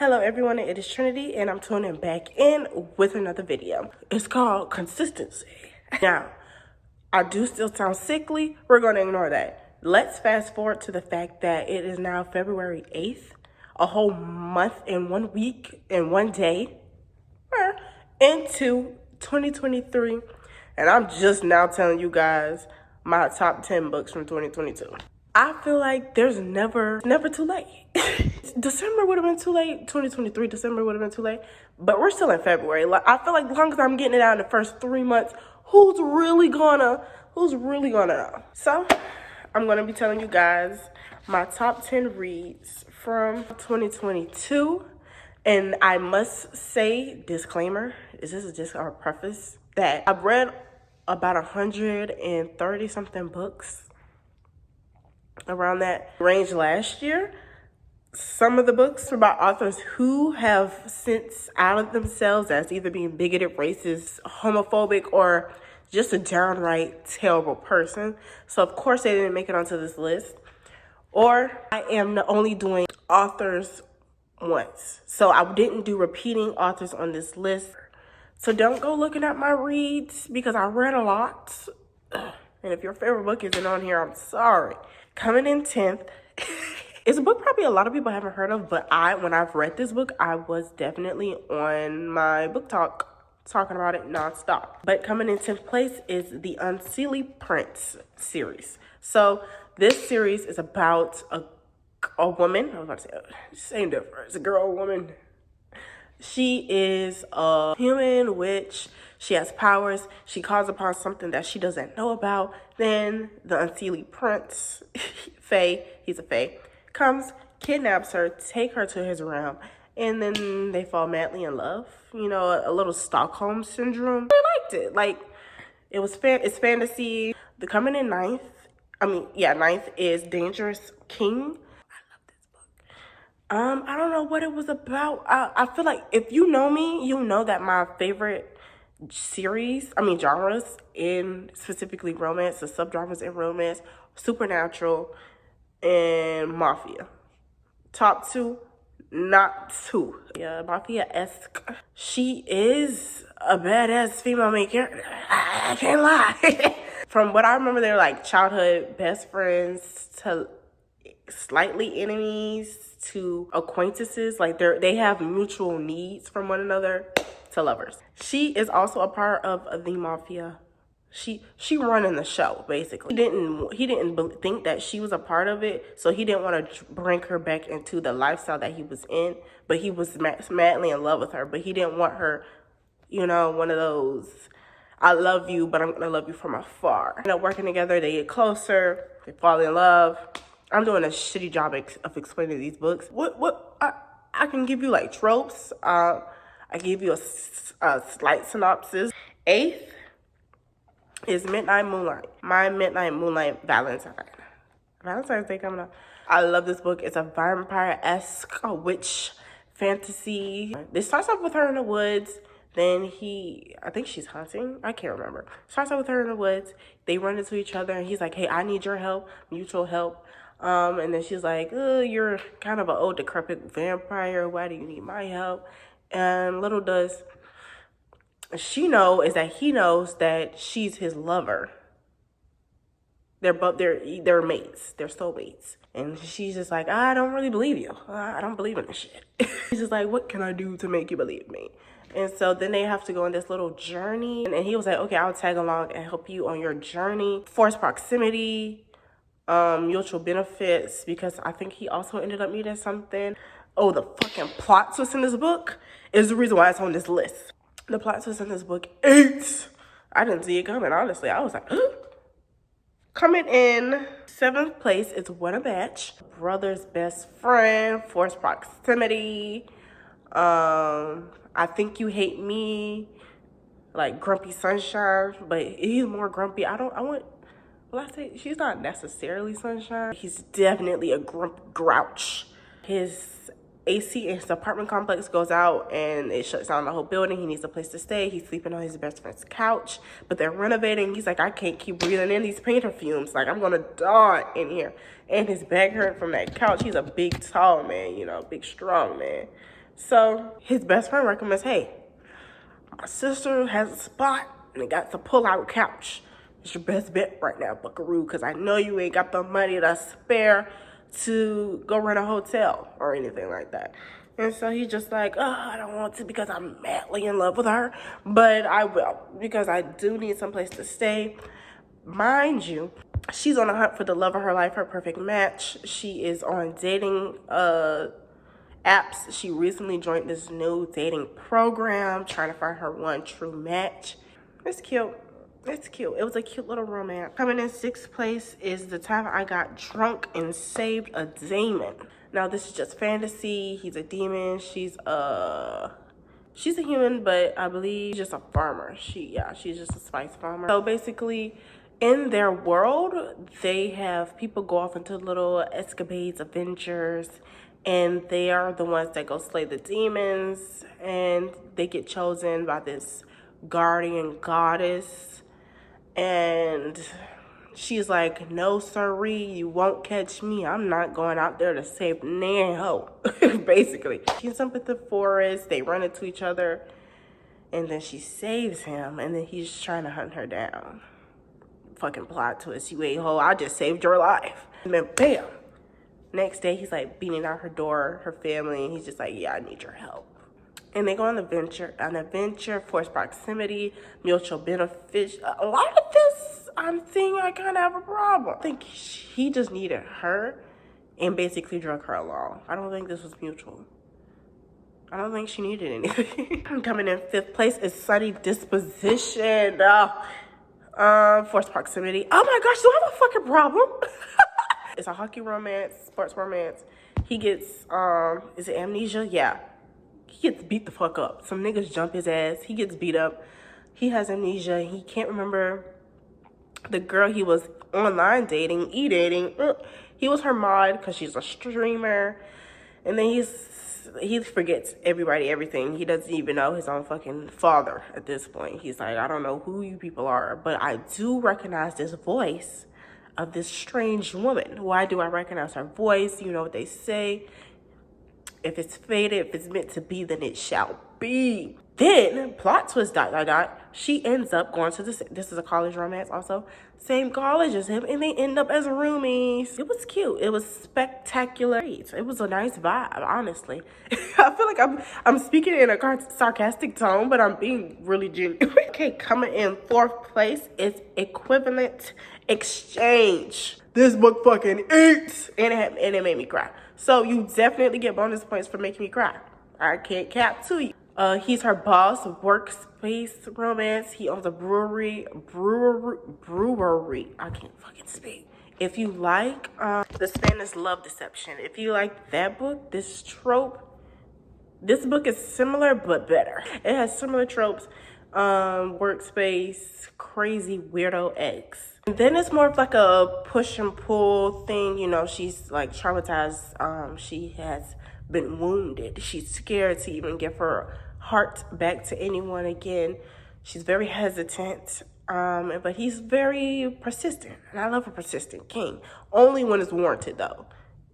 Hello everyone, it is Trinity and I'm tuning back in with another video. It's called Consistency. Now, I do still sound sickly. We're going to ignore that. Let's fast forward to the fact that it is now February 8th, a whole month and 1 week and 1 day into 2023. And I'm just now telling you guys my top 10 books from 2022. I feel like there's never too late. December would have been too late. 2023 December would have been too late. But we're still in February. Like, I feel like as long as I'm getting it out in the first 3 months, who's really gonna know? So I'm gonna be telling you guys my top 10 reads from 2022. And I must say, disclaimer, this is just our preface, that I've read about 130 something books around that range last year. Some of the books are by authors who have since outed themselves as either being bigoted, racist, homophobic, or just a downright terrible person. So of course they didn't make it onto this list. Or I am only doing authors once. So I didn't do repeating authors on this list. So don't go looking at my reads because I read a lot. And if your favorite book isn't on here, I'm sorry. Coming in 10th. It's a book probably a lot of people haven't heard of, but when I've read this book, I was definitely on my book talk talking about it nonstop. But coming in 10th place is the Unsealy Prince series. So this series is about a woman. I was about to say, same difference. A girl, woman. She is a human witch. She has powers. She calls upon something that she doesn't know about. Then the Unsealy Prince, Fae, he's a Fae, comes, kidnaps her, take her to his realm, and then they fall madly in love. You know, a little Stockholm syndrome. I liked it. Like, it's fantasy. The coming in ninth is Dangerous King. I don't know what it was about. I feel like if you know me, you know that my favorite genres in specifically romance, the subgenres in romance, supernatural, and mafia. Top two, not two. Yeah, mafia-esque. She is a badass female main character. I can't lie. From what I remember, they're like childhood best friends to slightly enemies to acquaintances. Like they have mutual needs from one another to lovers. She is also a part of the mafia. She running the show basically. He didn't think that she was a part of it, so he didn't want to bring her back into the lifestyle that he was in. But he was madly in love with her. But he didn't want her, you know, one of those, I love you, but I'm gonna love you from afar. End up working together. They get closer. They fall in love. I'm doing a shitty job of explaining these books. I can give you like tropes. I give you a slight synopsis. 8th is Midnight Moonlight. My Midnight Moonlight Valentine's Day coming up. I love this book. It's a vampire-esque witch fantasy. It starts off with her in the woods. Then I think she's hunting. I can't remember. Starts off with her in the woods. They run into each other and he's like, hey, I need your help, mutual help. And then she's like, oh, you're kind of an old decrepit vampire. Why do you need my help? And little does she know is that he knows that she's his lover. They're mates. They're soulmates. And she's just like, I don't really believe you. I don't believe in this shit. He's just like, what can I do to make you believe me? And so then they have to go on this little journey. And he was like, okay, I'll tag along and help you on your journey. Forced proximity, mutual benefits, because I think he also ended up meeting something. Oh, the fucking plot twist in this book is the reason why it's on this list. The plot twist in this book, 8. I didn't see it coming, honestly. I was like, Coming in 7th place is What a Match. Brother's best friend, forced proximity. I Think You Hate Me, like Grumpy Sunshine, but he's more grumpy. She's not necessarily sunshine. He's definitely a grouch. His AC in his apartment complex goes out and it shuts down the whole building. He needs a place to stay. He's sleeping on his best friend's couch, but they're renovating. He's like, I can't keep breathing in these painter fumes. Like, I'm gonna die in here. And his back hurt from that couch. He's a big, tall man, you know, big, strong man. So his best friend recommends, hey, my sister has a spot and it got the pull-out couch. It's your best bet right now, buckaroo, because I know you ain't got the money to spare to go rent a hotel or anything like that. And so he's just like, oh, I don't want to because I'm madly in love with her, but I will because I do need someplace to stay. Mind you, she's on a hunt for the love of her life, her perfect match. She is on dating apps. She recently joined this new dating program, trying to find her one true match. It's cute. It's cute. It was a cute little romance. Coming in 6th place is The Time I Got Drunk and Saved a Demon. Now, this is just fantasy. He's a demon. She's a human, but I believe just a farmer. She's just a spice farmer. So basically, in their world, they have people go off into little escapades, adventures, and they are the ones that go slay the demons, and they get chosen by this guardian goddess, and she's like, no sirree, you won't catch me. I'm not going out there to save nan ho. Basically, she's up at the forest, they run into each other, and then she saves him, and then he's trying to hunt her down. Fucking plot twist, you a-hole, I just saved your life. And then bam, next day he's like beating out her door, her family, and he's just like, yeah, I need your help. And they go on an adventure, forced proximity, mutual benefit. A lot of this, I'm thinking I kind of have a problem. I think he just needed her and basically drug her along. I don't think this was mutual. I don't think she needed anything. Coming in 5th place is Sunny Disposition. Forced proximity. Oh my gosh, do I have a fucking problem? It's a hockey romance, sports romance. He gets, is it amnesia? Yeah. He gets beat the fuck up. Some niggas jump his ass. He gets beat up. He has amnesia. He can't remember the girl he was online dating, e-dating. He was her mod because she's a streamer. And then he forgets everybody, everything. He doesn't even know his own fucking father at this point. He's like, I don't know who you people are, but I do recognize this voice of this strange woman. Why do I recognize her voice? You know what they say. If it's fated, if it's meant to be, then it shall be. Then, plot twist, ... she ends up going to this is a college romance also, same college as him, and they end up as roomies. It was cute. It was spectacular. It was a nice vibe, honestly. I feel like I'm speaking in a sarcastic tone, but I'm being really genuine. Okay, coming in 4th place is Equivalent Exchange. This book fucking eats, and it made me cry. So you definitely get bonus points for making me cry. I can't cap to you. He's her boss, workspace romance. He owns a brewery. I can't fucking speak. If you like the Spanish love deception, if you like that book, this book is similar but better. It has similar tropes. Workspace, crazy weirdo ex. And then it's more of like a push and pull thing. You know, she's like traumatized. She has been wounded. She's scared to even give her heart back to anyone again. She's very hesitant. But he's very persistent. And I love a persistent king. Only when it's warranted though.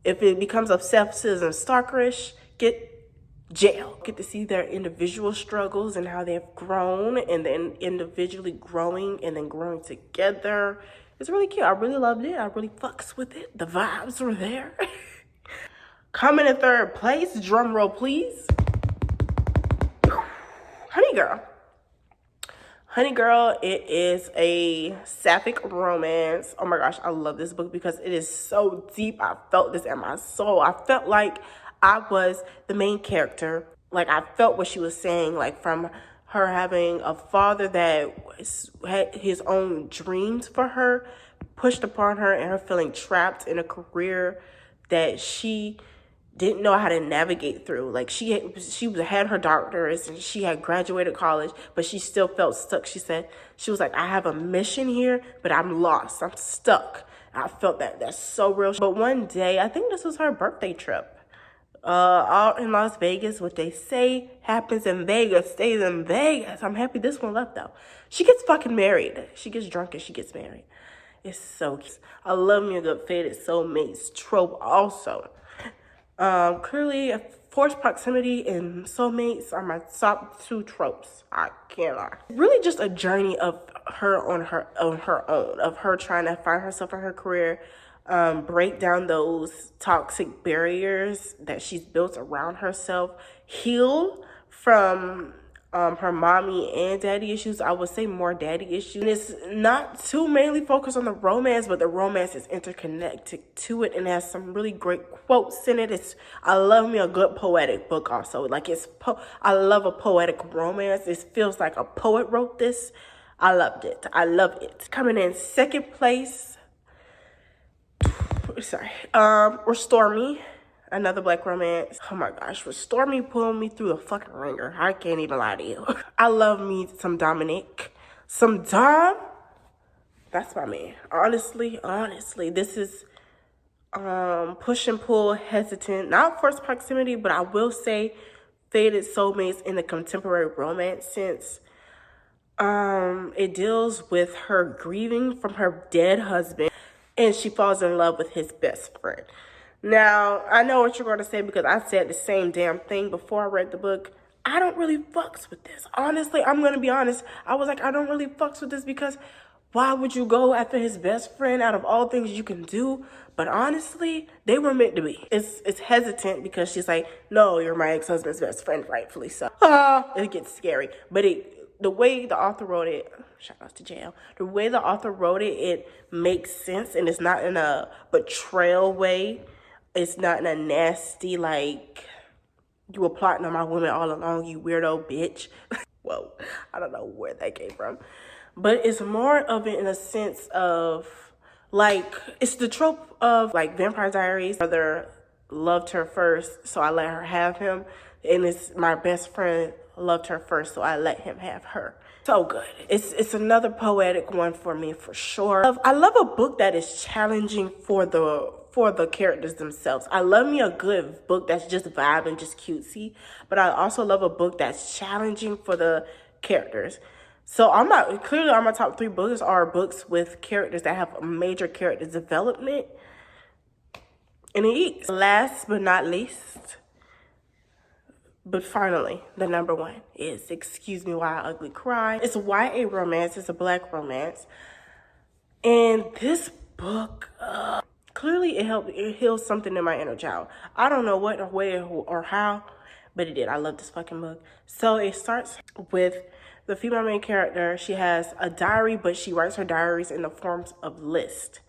If it becomes obsessive and stalkerish, get jail. Get to see their individual struggles and how they've grown, and then individually growing and then growing together. It's really cute. I really loved it. I really fucks with it. The vibes were there. Coming in 3rd place, drum roll please. Honey Girl. Honey Girl, it is a sapphic romance. Oh my gosh, I love this book because it is so deep. I felt this in my soul. I felt like I was the main character. Like, I felt what she was saying, like from her having a father that had his own dreams for her, pushed upon her, and her feeling trapped in a career that she didn't know how to navigate through. Like, she had her doctorates and she had graduated college, but she still felt stuck. She said, she was like, I have a mission here, but I'm lost. I'm stuck. I felt that. That's so real. But one day, I think this was her birthday trip. Out in Las Vegas, what they say happens in Vegas stays in Vegas. I'm happy this one left though. She gets fucking married. She gets drunk and she gets married. It's so cute. I love me a good fated soulmates trope also. Clearly Forced proximity and soulmates are my top 2 tropes. I can't lie. Really just a journey of her on her own, of her trying to find herself in her career, break down those toxic barriers that she's built around herself, heal from her mommy and daddy issues. I would say more daddy issues. And it's not too mainly focused on the romance, but the romance is interconnected to it and has some really great quotes in it. I love me a good poetic book also. Like I love a poetic romance. It feels like a poet wrote this. I loved it. I love it. Coming in second place, Restore Me. Another black romance. Oh my gosh, was Stormy pulling me through the fucking ringer. I can't even lie to you. I love me some Dominic. Some Dom. That's my man. Honestly, this is push and pull, hesitant. Not forced proximity, but I will say faded soulmates in the contemporary romance sense. It deals with her grieving from her dead husband, and she falls in love with his best friend. Now, I know what you're going to say because I said the same damn thing before I read the book. I don't really fucks with this. Honestly, I'm going to be honest. I was like, I don't really fucks with this because why would you go after his best friend out of all things you can do? But honestly, they were meant to be. It's hesitant because she's like, no, you're my ex-husband's best friend, rightfully so. It gets scary. But the way the author wrote it, shout out to jail. The way the author wrote it, it makes sense and it's not in a betrayal way. It's not in a nasty, like, you were plotting on my woman all along, you weirdo bitch. Whoa, I don't know where that came from. But it's more of it in a sense of, like, it's the trope of, like, Vampire Diaries. Brother loved her first, so I let her have him. And it's my best friend loved her first, so I let him have her. So good. It's another poetic one for me for sure. I love a book that is challenging for the characters themselves. I love me a good book that's just vibe and just cutesy, but I also love a book that's challenging for the characters. So clearly on my top 3 books are books with characters that have a major character development. And it is. Last but not least, but finally, the number 1 is Excuse Me While I Ugly Cry. It's a YA romance. It's a black romance. And this book, clearly it heals something in my inner child. I don't know what or where or how, but it did. I love this fucking book. So it starts with the female main character. She has a diary, but she writes her diaries in the forms of lists.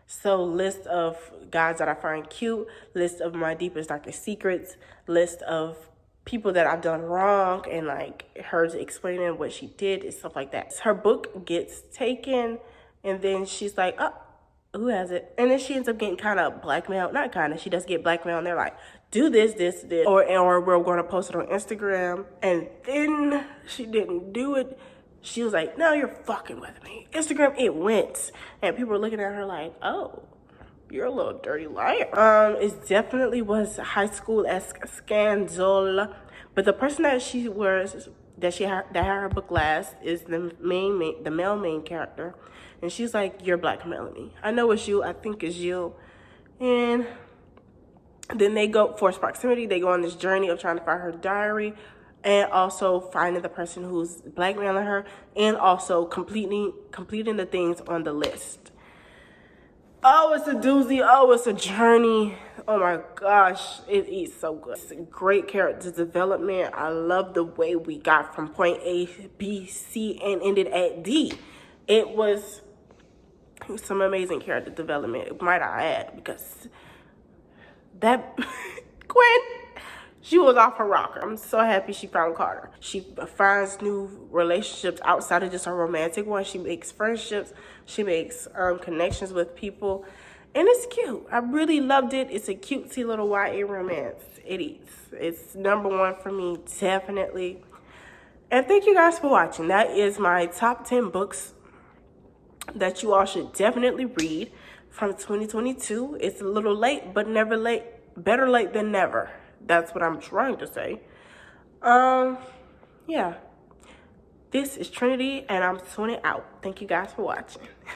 So list of guys that I find cute, list of my deepest, darkest secrets, list of people that I've done wrong, and like her explaining what she did and stuff like that. Her book gets taken, and then she's like, oh, who has it? And then she ends up getting kind of blackmailed. Not kind of, she does get blackmailed, and they're like, do this, or we're going to post it on Instagram. And then she didn't do it. She was like, no, you're fucking with me. Instagram, it went. And people were looking at her like, oh, you're a little dirty liar. It definitely was high school-esque scandal. But the person that had her book last is the male main character. And she's like, you're blackmailing me. I know it's you. I think it's you. And then they go, forced proximity. They go on this journey of trying to find her diary and also finding the person who's blackmailing her and also completing the things on the list. Oh, it's a doozy. Oh, it's a journey. Oh my gosh, it is so good. It's a great character development. I love the way we got from point A, B, C, and ended at D. It was some amazing character development, might I add, because that Gwen, she was off her rocker. I'm so happy she found Carter. She finds new relationships outside of just a romantic one. She makes friendships. She makes connections with people. And it's cute. I really loved it. It's a cutesy little YA romance. It is. It's number 1 for me, definitely. And thank you guys for watching. That is my top 10 books that you all should definitely read from 2022. It's a little late, but never late. Better late than never. That's what I'm trying to say. Yeah. This is Trinity, and I'm tuning out. Thank you guys for watching.